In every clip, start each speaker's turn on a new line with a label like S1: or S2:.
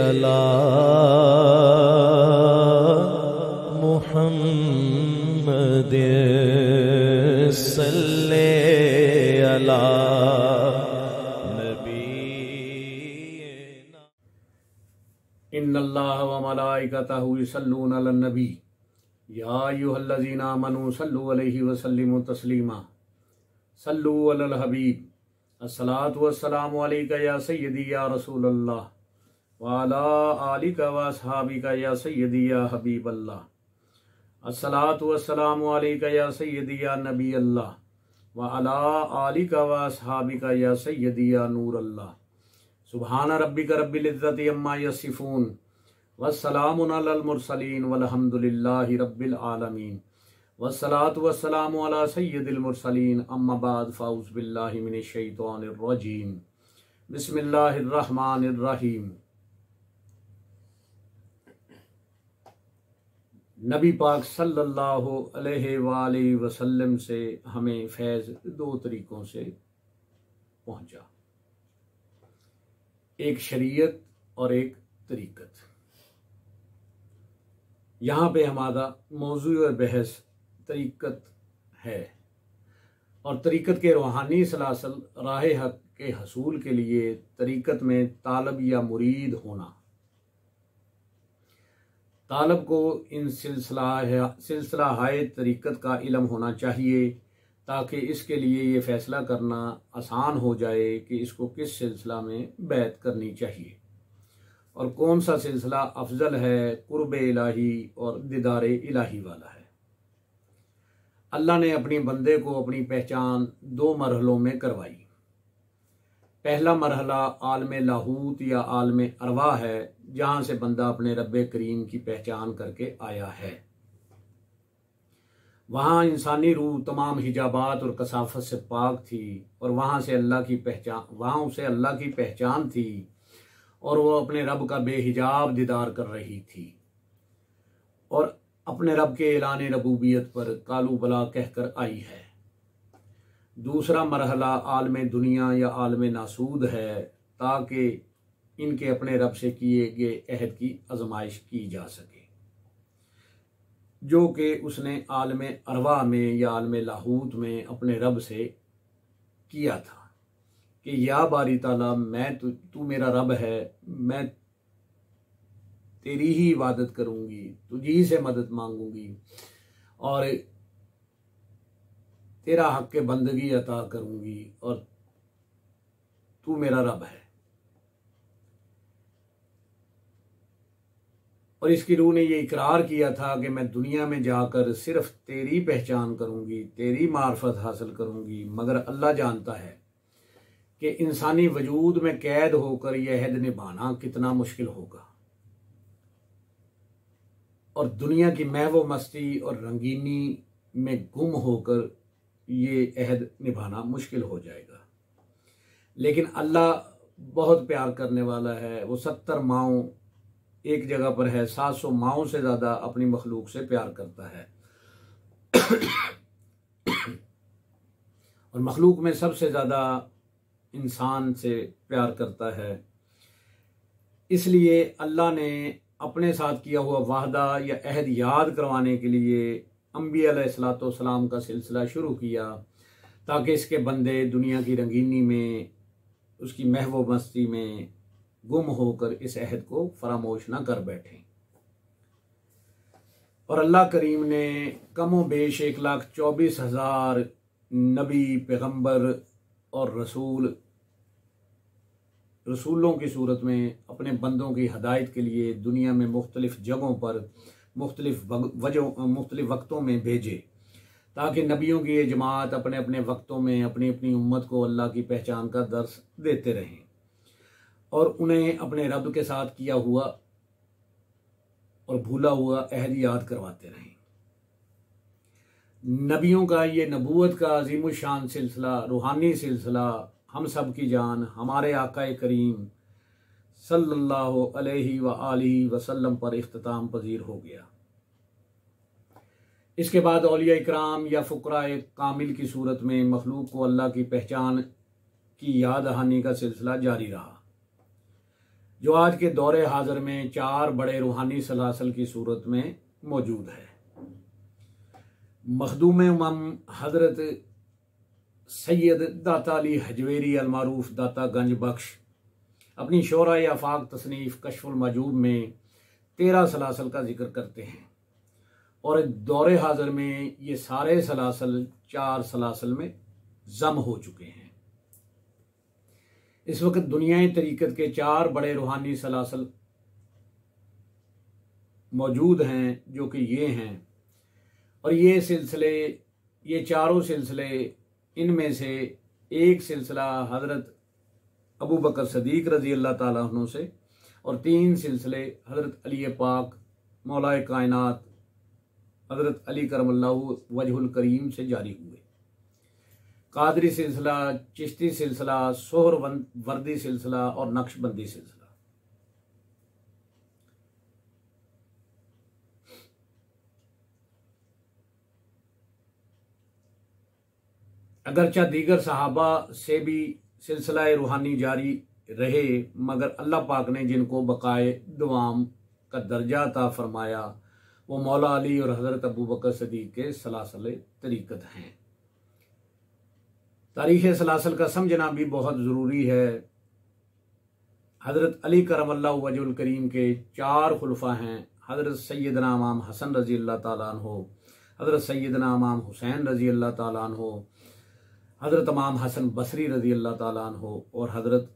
S1: अला मुहम्मद सल्ले अला नबीना।
S2: इन्नल्लाह व मलाइकतहु युसल्लूना अलन नबी या अय्युहल्लज़ीना आमनू सल्लु अलैहि व सल्लिमू तस्लीमा। सल्लु अलल हबीब अस्सलातु वस्सलामु अलैका या सय्यदी या रसूलल्लाह व अला आलिका व अस्हाबिका या सय्यदी या हबीबल्लाह। अस्सलातु वस्सलामु अलैका या सय्यदी या नबी अल्लाह व अला आलिका व अस्हाबिका या सय्यदी या नूर अल्लाह। सुब्हान रब्बिका रब्बिल इज्जति अम्मा यसिफून वस्सलामुन अलल मुरसलीन वल्हम्दुलिल्लाहि रब्बिल आलमीन। वस्सलातु वस्सलामु अला सय्यदिल मुरसलीन अम्मा बाद फ़ाउज़ बिल्लाहि मिनश शैतानिर रजीम। बिस्मिल्लाहिर रहमानिर रहीम। नबी पाक सल्लल्लाहु अलैहि वालैहि वसल्लम से हमें फैज़ दो तरीक़ों से पहुँचा, एक शरीयत और एक तरीक़त। यहाँ पे हमारा मौजू और बहस तरीक़त है और तरीक़त के रूहानी सलासल राह हक के हसूल के लिए तरीक़त में तालब या मुरीद होना। तालब को इन सिलसिला हाय तरीक़त का इल्म होना चाहिए ताकि इसके लिए ये फ़ैसला करना आसान हो जाए कि इसको किस सिलसिला में बैत करनी चाहिए और कौन सा सिलसिला अफजल है, कुर्ब इलाही और दीदार इलाही वाला है। अल्लाह ने अपनी बंदे को अपनी पहचान दो मरहलों में करवाई। पहला मरहला आलम लाहूत या आलम अरवाह है, जहाँ से बंदा अपने रब्बे करीम की पहचान करके आया है। वहाँ इंसानी रूह तमाम हिजाबात और कसाफत से पाक थी और वहाँ उसे अल्लाह की पहचान थी और वो अपने रब का बेहिजाब दीदार कर रही थी और अपने रब के ऐलान रबूबियत पर कालू बला कहकर आई है। दूसरा मरहला आलम दुनिया या आलम नासूद है ताकि इनके अपने रब से किए गए अहद की आजमाइश की जा सके, जो कि उसने आलम अरवा में या आलम लाहूत में अपने रब से किया था कि या बारी ताला मैं तू मेरा रब है, मैं तेरी ही इबादत करूंगी, तुझी से मदद मांगूंगी और तेरा हक के बंदगी अता करूंगी और तू मेरा रब है। और इसकी रूह ने ये इकरार किया था कि मैं दुनिया में जाकर सिर्फ तेरी पहचान करूंगी, तेरी मार्फत हासिल करूंगी। मगर अल्लाह जानता है कि इंसानी वजूद में कैद होकर यह अहद निभाना कितना मुश्किल होगा और दुनिया की महव मस्ती और रंगीनी में गुम होकर ये अहद निभाना मुश्किल हो जाएगा। लेकिन अल्लाह बहुत प्यार करने वाला है। वो 70 माओं एक जगह पर है, 700 माओं से ज़्यादा अपनी मखलूक से प्यार करता है और मखलूक में सबसे ज़्यादा इंसान से प्यार करता है। इसलिए अल्लाह ने अपने साथ किया हुआ वादा या अहद याद करवाने के लिए अंबिया अलैहिस्सलाम का सिलसिला शुरू किया ताकि इसके बंदे दुनिया की रंगीनी में, उसकी महव मस्ती में गुम होकर इस अहद को फरामोश न कर बैठें। और अल्लाह करीम ने कमो बेश 1,24,000 नबी, पैगंबर और रसूलों की सूरत में अपने बंदों की हदायत के लिए दुनिया में मुख्तलिफ जगहों पर मुख्तलिफ वक्तों में भेजे ताकि नबियों की ये जमात अपने अपने वक्तों में अपनी अपनी उम्मत को अल्लाह की पहचान का दर्स देते रहें और उन्हें अपने रब के साथ किया हुआ और भूला हुआ अहद याद करवाते रहें। नबियों का ये नबूवत का अजीम शान सिलसिला, रूहानी सिलसिला हम सब की जान हमारे आका करीम सल्लल्लाहु अलैहि व आलिहि वसल्लम पर इख्तिताम पजीर हो गया। इसके बाद औलिया इकराम या फुकराए कामिल की सूरत में मखलूक को अल्लाह की पहचान की याद दहानी का सिलसिला जारी रहा, जो आज के दौरे हाजिर में 4 बड़े रूहानी सलासल की सूरत में मौजूद है। मखदूम उमम हजरत सैयद दाता अली हजवेरी अलमारूफ दाता गंज बख्श अपनी शोरा आफाक तसनीफ़ कश्फुल मजूब में 13 सलासल का जिक्र करते हैं और दौरे हाजिर में ये सारे सलासल 4 सलासल में जम हो चुके हैं। इस वक्त दुनियाई तरीक़त के 4 बड़े रूहानी सलासल मौजूद हैं जो कि ये हैं, और ये सिलसिले, ये चारों सिलसिले, इनमें से एक सिलसिला हज़रत अबू बकर सदीक रज़ी अल्लाह ताला अन्हु से और 3 सिलसिले हज़रत अली पाक मौलाए कायनात हज़रत अली करमल्लाहु वजहुल करीम से जारी हुए। कादरी सिलसिला, चिश्ती सिलसिला, सोहरवर्दी सिलसिला और नक्शबंदी सिलसिला। अगरचा दीगर सहाबा से भी सिलसिला रूहानी जारी रहे, मगर अल्लाह पाक ने जिनको बकाए दुआम का दर्जा अता फरमाया वो मौला अली और हज़रत अबू बकर सदीक के सलासल तरीक़त हैं। तारीख़ सलासल का समझना भी बहुत ज़रूरी है। हज़रत अली करमल्लाहु वजहुल करीम के 4 खुलफा हैं, हज़रत सैयदना इमाम हसन रज़ी अल्लाह ताला अन्हु, हज़रत सैयदना इमाम हुसैन रज़ी अल्लाह ताला अन्हु, हज़रत इमाम हसन बसरी रज़ी अल्लाह ताला अन्हु और हज़रत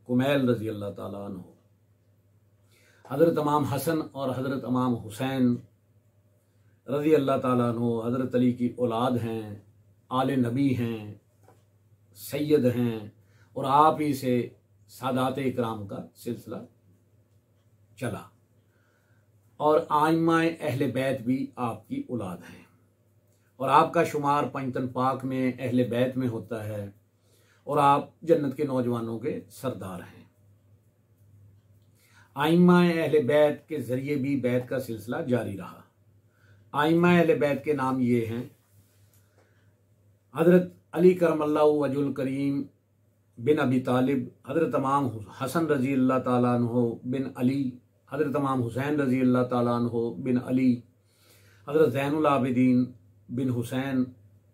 S2: कुमैल रज़ी अल्लाह ताला अन्हु। हज़रत इमाम हसन और हज़रत इमाम हुसैन रज़ी अल्लाह ताला अन्हु हज़रत अली की औलाद हैं, आले नबी हैं, सैयद हैं, और आप ही से सादात इकराम का सिलसिला चला, और आइम्माए अहले बैत भी आपकी औलाद हैं, और आपका शुमार पंजतन पाक में अहले बैत में होता है, और आप जन्नत के नौजवानों के सरदार हैं। आइम्माए अहले बैत के ज़रिए भी बैत का सिलसिला जारी रहा। आइम्माए अहले बैत के नाम ये हैं: हज़रत अली करमल्लाहु वजहुल करीम बिन अबी तालिब, हज़रत इमाम हसन रज़ी अल्लाह ताला अन्हु बिन अली, हज़रत इमाम हुसैन रज़ी अल्लाह ताला अन्हु बिन अली, हज़रत ज़ैनुल आबिदीन बिन हुसैन,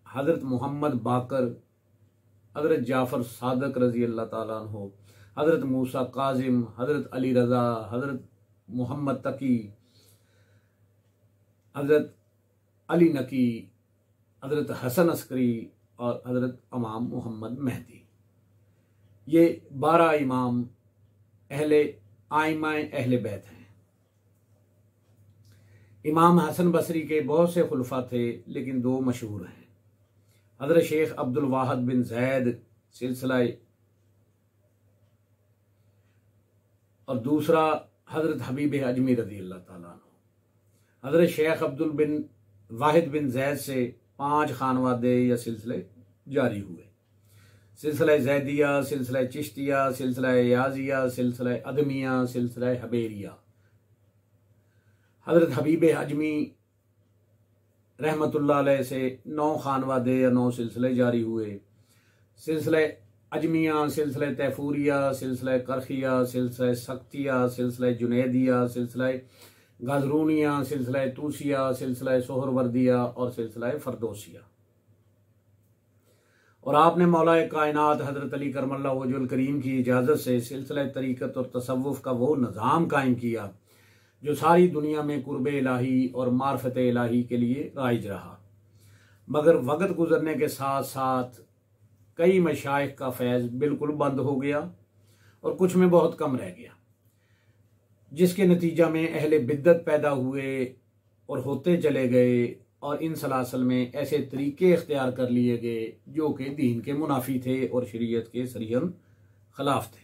S2: हज़रत मोहम्मद बाकर, हज़रत जाफ़र सादक रज़ी अल्लाह ताला अन्हु, हज़रत मूसा काजिम, हज़रत अली रज़ा, हज़रत मोहम्मद तकी, हज़रत अली नकी, हज़रत हसन अस्करी और हज़रत इमाम मोहम्मद मेहदी। ये 12 इमाम अहले आइम्माए अहले बैत हैं। इमाम हसन बसरी के बहुत से खुलफा थे, लेकिन 2 मशहूर हैं। हज़रत शेख अब्दुल वाहिद बिन ज़ैद सिलसिला, और दूसरा हज़रत हबीब अजमी रज़ी अल्लाह ताला अन्हु। हज़रत शेख अब्दुल बिन वाहिद बिन ज़ैद से 5 खानवादे या सिलसिले जारी हुए: सिलसिला ज़ैदिया, सिलसिला चिश्तिया, सिलसिला याजिया, सिलसिला अदमिया, सिलसिला हबेरिया। हज़रत हबीब अजमी रहमतुल्लाह अलैह से 9 खानवादे या 9 सिलसिले जारी हुए: सिलसिला अजमिया, सिलसिला तैफूरिया, सिलसिला करखिया, सिलसिला सक्तिया, सिलसिला जुनैदिया, सिलसिला गजरूनिया, सिलसिला तूसिया, सिलसिला सोहरवर्दिया और सिलसिला फरदोसिया। और आपने मौलाए कायनात हज़रत अली करमल्लाहु वजहुल करीम की इजाज़त से सिलसिला तरीक़त और तसव्वुफ़ का वो निज़ाम कायम किया जो सारी दुनिया में कुर्ब इलाही और मार्फत इलाही के लिए राइज रहा। मगर वक़्त गुज़रने के साथ साथ कई मशाइख का फैज़ बिल्कुल बंद हो गया और कुछ में बहुत कम रह गया, जिसके नतीजा में अहले बिद्दत पैदा हुए और होते चले गए, और इन सलासल में ऐसे तरीके इख्तियार कर लिए गए जो कि दीन के मुनाफी थे और शरीयत के सरीहन खिलाफ थे,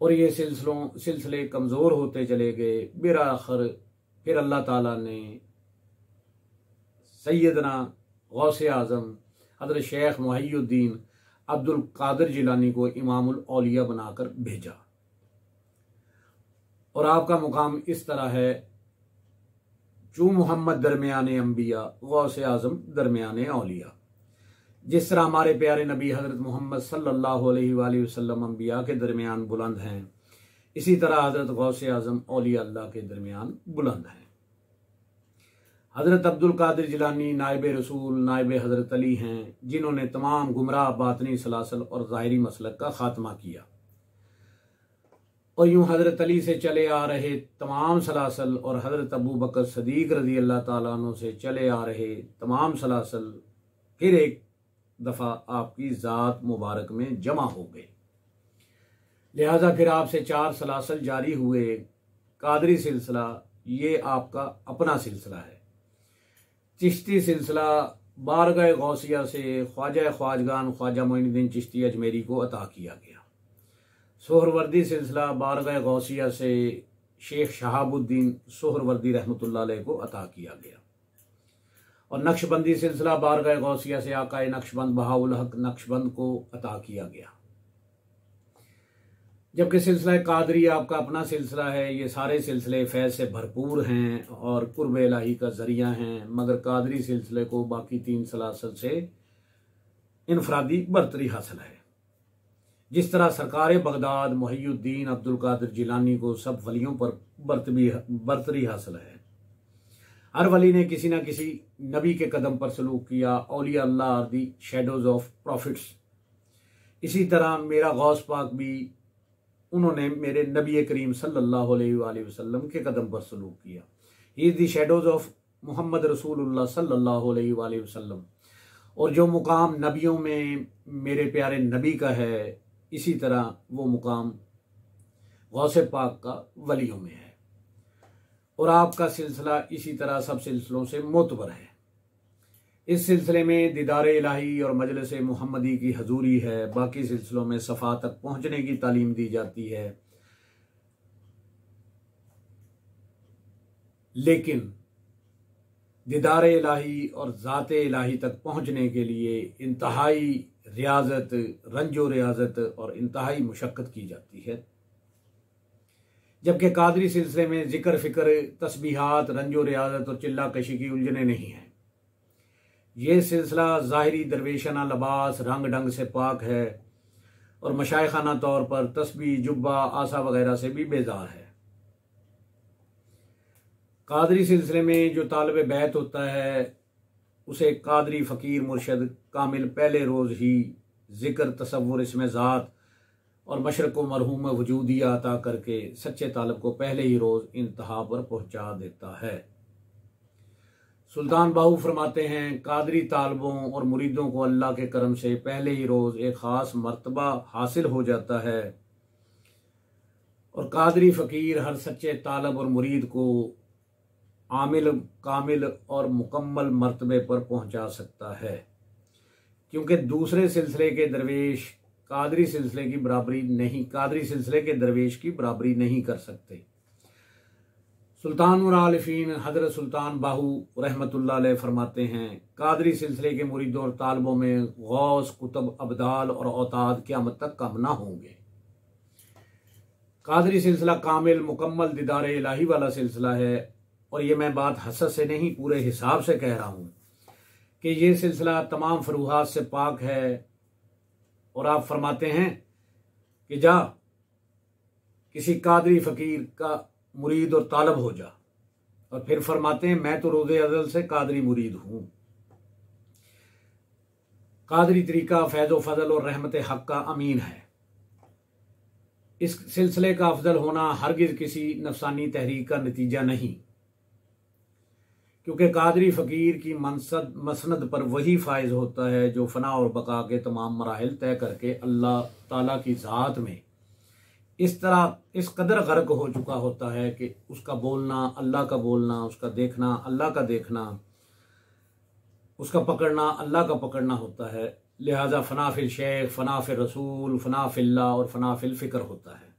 S2: और ये सिलसिले कमज़ोर होते चले गए। बिराखर फिर अल्लाह ताला ने सैयदना गौसे आज़म हज़रत शेख मुहय्यिद्दीन अब्दुल कादिर जिलानी को इमामुल औलिया बनाकर भेजा, और आपका मुकाम इस तरह है: चू मोहम्मद दरमियान अम्बिया, गौसे आज़म दरमियान औलिया। जिस तरह हमारे प्यारे नबी हज़रत मोहम्मद सल्लल्लाहु अलैहि वसल्लम अंबिया के दरमियान बुलंद हैं, इसी तरह हज़रत गौसे आज़म औलिया अल्लाह के दरमियान बुलंद हैं। हज़रत अब्दुल कादिर जिलानी नायब रसूल नायब हज़रत अली हैं, जिन्होंने तमाम गुमराह बातनी सलासल और ज़ाहिरी मसलक का ख़ात्मा किया। और यूँ हज़रत अली से चले आ रहे तमाम सलासल और हज़रत अबू बकर सदीक रज़ी अल्लाह ताला अन्हु से चले आ रहे तमाम सलासल फिर एक दफ़ा आपकी ज़ात मुबारक में जमा हो गए। लिहाजा फिर आपसे 4 सलासल जारी हुए। कादरी सिलसिला ये आपका अपना सिलसिला है। चिश्ती सिलसिला बारगाह गौसिया से ख्वाजा ख्वाजगान ख्वाजा मोइनुद्दीन चिश्ती अजमेरी को अता किया गया। सोहरवर्दी सिलसिला बारगाह गौसिया से शेख शहाबुद्दीन सोहरवर्दी रहमतुल्लाह अलैह को अता किया गया। और नक्शबंदी सिलसिला बारगाह गौसिया से आकाए नक्शबंद बहाउल हक नक्शबंद को अता किया गया। जबकि सिलसिला कादरी आपका अपना सिलसिला है। ये सारे सिलसिले फैज़ से भरपूर हैं और कुर्ब इलाही का ज़रिया हैं, मगर कादरी सिलसिले को बाकी 3 सलासल से इनफरादी बरतरी हासिल है। जिस तरह सरकार बगदाद मुहियुद्दीन अब्दुल कादिर जिलानी को सब वलियों पर बरतरी हासिल है। हर वली ने किसी न किसी नबी के कदम पर सलूक किया। औलिया अल्लाह are the shadows of prophets. इसी तरह मेरा गौस पाक भी, उन्होंने मेरे नबी करीम सल्लल्लाहु अलैहि वसल्लम के कदम पर सलूक किया। He is the shadows of Mohammad रसूलुल्लाह सल्लल्लाहु अलैहि वसल्लम। और जो मुकाम नबियों में मेरे प्यारे नबी का है, इसी तरह वो मुकाम गौसे पाक का वलियों में है। और आपका सिलसिला इसी तरह सब सिलसिलों से मोतबर है। इस सिलसिले में दीदार इलाही और मजलिस मुहम्मदी की हजूरी है। बाकी सिलसिलों में सफ़ा तक पहुँचने की तालीम दी जाती है, लेकिन दीदार इलाही और ज़ात इलाही तक पहुँचने के लिए इंतहाई रियाजत, रंजो रियाजत और इंतहाई मुशक्क़त की जाती है। जबकि कादरी सिलसिले में जिक्र फिक्र, तस्बीहात, रंजो रियाजत और चिल्ला कशी की उलझने नहीं हैं। ये सिलसिला ज़ाहिरी दरवेशाना लबास रंग ढंग से पाक है और मशाइखाना तौर पर तस्बीह, जुब्बा, आसा वगैरह से भी बेजार है। कादरी सिलसिले में जो तालिब बैत होता है, उसे कादरी फ़कीर मुर्शद कामिल पहले रोज़ ही ज़िक्र, तसव्वुर, इसमें ज़ात और मशरक़ व मरहूम वजूदिया अता करके सच्चे तालब को पहले ही रोज़ इंतहा पर पहुँचा देता है। सुल्तान बाहू फरमाते हैं, कादरी तालबों और मुरीदों को अल्लाह के करम से पहले ही रोज़ एक ख़ास मर्तबा हासिल हो जाता है और कादरी फ़कीर हर सच्चे तालब और मुरीद को आमिल, कामिल और मुकम्मल मर्तबे पर पहुँचा सकता है, क्योंकि दूसरे सिलसिले के दरवेश कादरी सिलसिले के दरवेश की बराबरी नहीं कर सकते। सुल्तान आलिफीन हज़रत सुल्तान बाहू रहमतुल्लाह अलैह फरमाते हैं, कादरी सिलसिले के मुरीदों और तालबों में गौस, कुतुब, अब्दाल और औताद क़यामत तक कम ना होंगे। कादरी सिलसिला कामिल, मुकम्मल दीदार इलाही वाला सिलसिला है। और ये मैं बात हसद से नहीं, पूरे हिसाब से कह रहा हूँ कि ये सिलसिला तमाम फरूहात से पाक है। और आप फरमाते हैं कि जा किसी कादरी फ़कीर का मुरीद और तालब हो जा, और फिर फरमाते हैं मैं तो रोज़े अज़ल से कादरी मुरीद हूँ। कादरी तरीका फैज़ व फजल और रहमत हक़ का अमीन है। इस सिलसिले का अफजल होना हरगिज़ किसी नफसानी तहरीक का नतीजा नहीं, क्योंकि कादरी फ़कीर की मसनद पर वही फायज़ होता है जो फ़ना और बका के तमाम मराहिल तय करके अल्लाह ताला की ज़ात में इस कदर गर्क हो चुका होता है कि उसका बोलना अल्लाह का बोलना, उसका देखना अल्लाह का देखना, उसका पकड़ना अल्लाह का पकड़ना होता है। लिहाजा फ़ना फिल शेख, फ़ना फिल रसूल, फ़ना फिल्लाह और फ़ना फिल फ़िक्र होता है।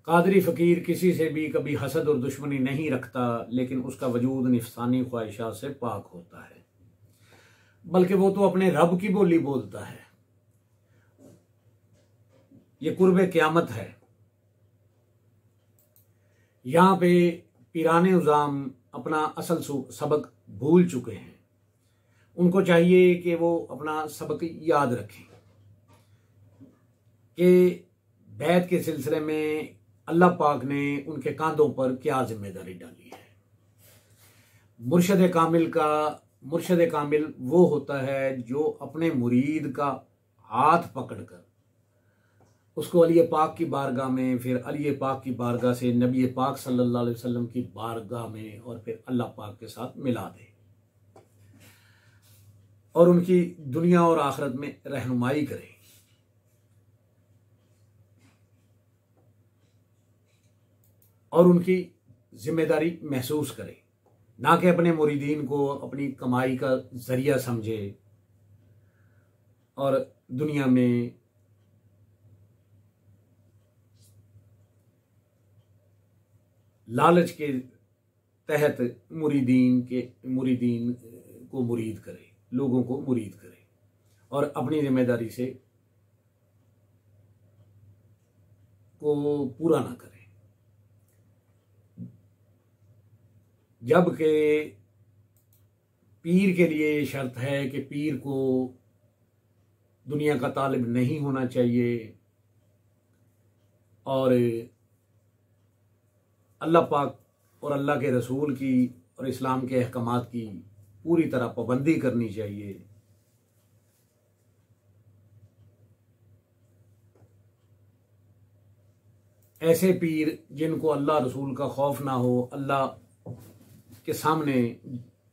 S2: कादरी फ़कीर किसी से भी कभी हसद और दुश्मनी नहीं रखता, लेकिन उसका वजूद नफसानी ख्वाहिशात से पाक होता है, बल्कि वो तो अपने रब की बोली बोलता है। ये कुर्बे क़यामत है। यहाँ पे पीराने उज़ाम अपना असल सबक भूल चुके हैं। उनको चाहिए कि वो अपना सबक याद रखें कि बैत के सिलसिले में अल्लाह पाक ने उनके कांधों पर क्या जिम्मेदारी डाली है। मुर्शद कामिल वो होता है जो अपने मुरीद का हाथ पकड़कर उसको अली पाक की बारगाह में, फिर अली पाक की बारगाह से नबी पाक सल्लल्लाहु अलैहि वसल्लम की बारगाह में और फिर अल्लाह पाक के साथ मिला दे और उनकी दुनिया और आखिरत में रहनुमाई करे। और उनकी जिम्मेदारी महसूस करे, ना कि अपने मुरीदीन को अपनी कमाई का जरिया समझे और दुनिया में लालच के तहत मुरीदीन को मुरीद करे, लोगों को मुरीद करे और अपनी जिम्मेदारी से को पूरा ना करे। जबकि पीर के लिए ये शर्त है कि पीर को दुनिया का तालिब नहीं होना चाहिए और अल्लाह पाक और अल्लाह के रसूल की और इस्लाम के अहकामात की पूरी तरह पाबंदी करनी चाहिए। ऐसे पीर जिनको अल्लाह रसूल का खौफ ना हो, अल्लाह के सामने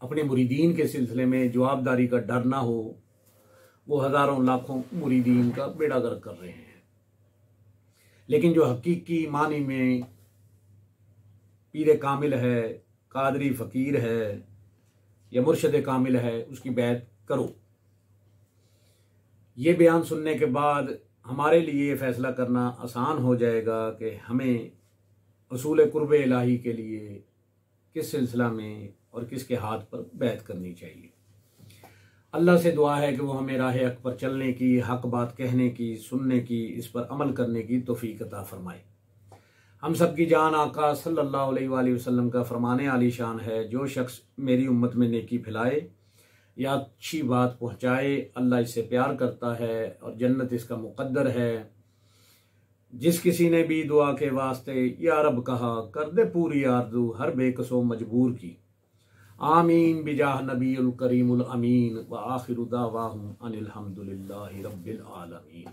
S2: अपने मुरीदीन के सिलसिले में जवाबदारी का डर ना हो, वो हज़ारों लाखों मुरीदीन का बेड़ा गर्क कर रहे हैं। लेकिन जो हकीकी मानी में पीर कामिल है, कादरी फ़कीर है या मुर्शद कामिल है, उसकी बैत करो। ये बयान सुनने के बाद हमारे लिए फैसला करना आसान हो जाएगा कि हमें उसूल कुर्ब इलाही के लिए किस सिलसिला में और किसके हाथ पर बैत करनी चाहिए। अल्लाह से दुआ है कि वो हमें राह हक पर चलने की, हक बात कहने की, सुनने की, इस पर अमल करने की तौफीक अता फरमाए। हम सब की जान आका सल्लल्लाहु अलैहि वसल्लम का फरमाने आली शान है, जो शख्स मेरी उम्मत में नेकी फैलाए या अच्छी बात पहुँचाए, अल्लाह इससे प्यार करता है और जन्नत इसका मुकद्दर है। जिस किसी ने भी दुआ के वास्ते या रब कहा, कर दे पूरी आरज़ू हर बेकसो मजबूर की। आमीन बिजाह नबीउल करीमुल अमीन व आखिरु दावाहुम अनिल हम्दुलिल्लाहि रब्बिल आलमीन।